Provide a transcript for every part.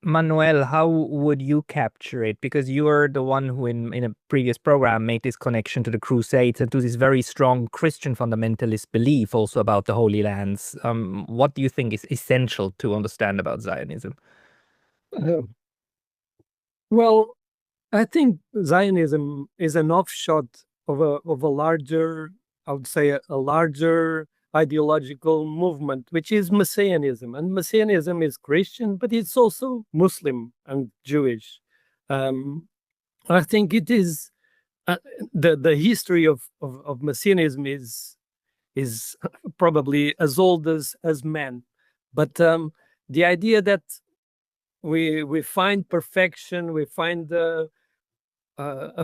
Manuel, how would you capture it? Because you are the one who in a previous program made this connection to the Crusades and to this very strong Christian fundamentalist belief also about the Holy Lands. What do you think is essential to understand about Zionism? Uh, well, I think Zionism is an offshoot of a larger, I would say, a larger ideological movement, which is Messianism. And Messianism is Christian, but it's also Muslim and Jewish. Um, I think it is the history of Messianism is probably as old as man, but the idea that we find perfection, we find a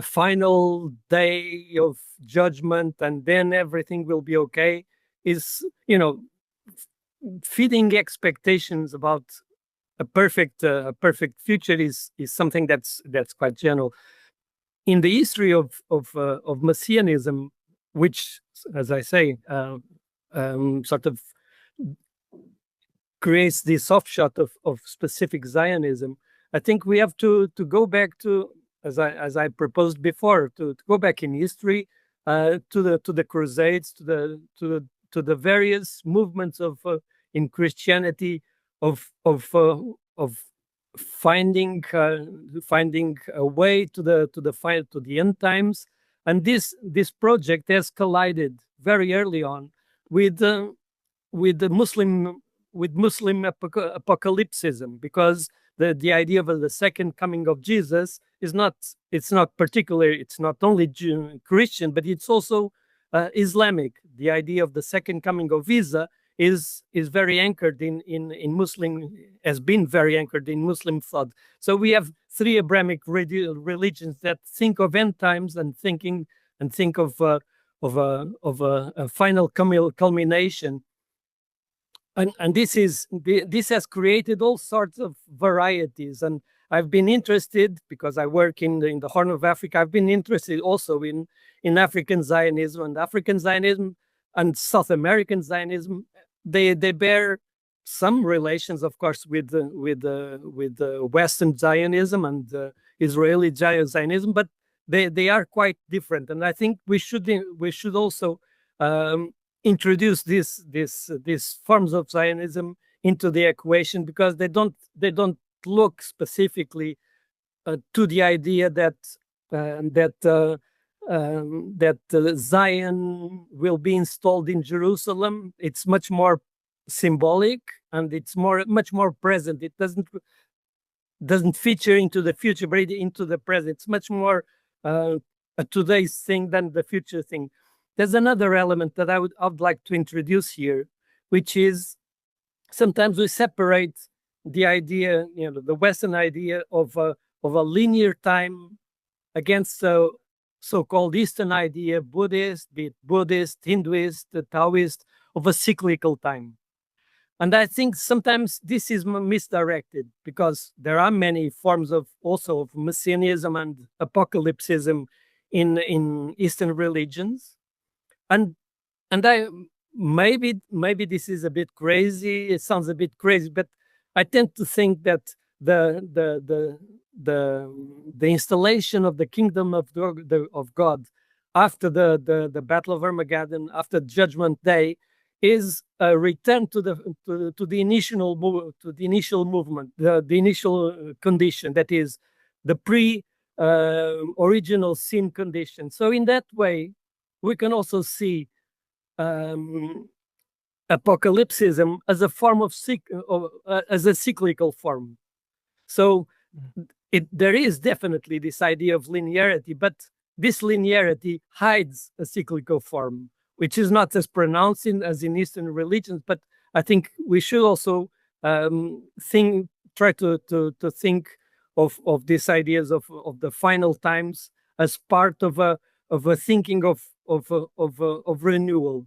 final day of judgment, and then everything will be okay, is feeding expectations about a perfect future is something that's quite general in the history of Messianism, which, as I say, sort of creates this offshoot of specific Zionism. I think we have to go back to, as I proposed before, to go back in history, to the Crusades, to the various movements of in Christianity of finding a way to the end times, and this project has collided very early on with the Muslim apocalypticism, because the idea of the second coming of Jesus is not only Christian, but it's also Islamic. The idea of the second coming of Isa is very anchored in Muslim, has been very anchored in Muslim thought. So we have three Abrahamic religions that think of end times and think of a final culmination. And this has created all sorts of varieties. And I've been interested, because I work in the Horn of Africa, I've been interested also in African Zionism and South American Zionism. They bear some relations, of course, with Western Zionism and Israeli Zionism, but they are quite different. And I think we should also introduce these forms of Zionism into the equation, because they don't look specifically to the idea that Zion will be installed in Jerusalem. It's much more symbolic, and it's much more present. It doesn't feature into the future, but into the present. It's much more a today's thing than the future thing. There's another element that I would like to introduce here, which is sometimes we separate the idea, the Western idea of a linear time against the so-called Eastern idea, be it Buddhist, Hinduist, Taoist, of a cyclical time. And I think sometimes this is misdirected, because there are many forms of Messianism and apocalypticism in Eastern religions. And I maybe this is a bit crazy. It sounds a bit crazy, but I tend to think that the installation of the kingdom of God after the Battle of Armageddon, after Judgment Day, is a return to the initial movement, the initial condition, that is the original sin condition. So in that way, we can also see apocalypticism as a form as a cyclical form. So there is definitely this idea of linearity, but this linearity hides a cyclical form, which is not as pronounced as in Eastern religions. But I think we should also try to think of these ideas of the final times as part of a thinking of renewal.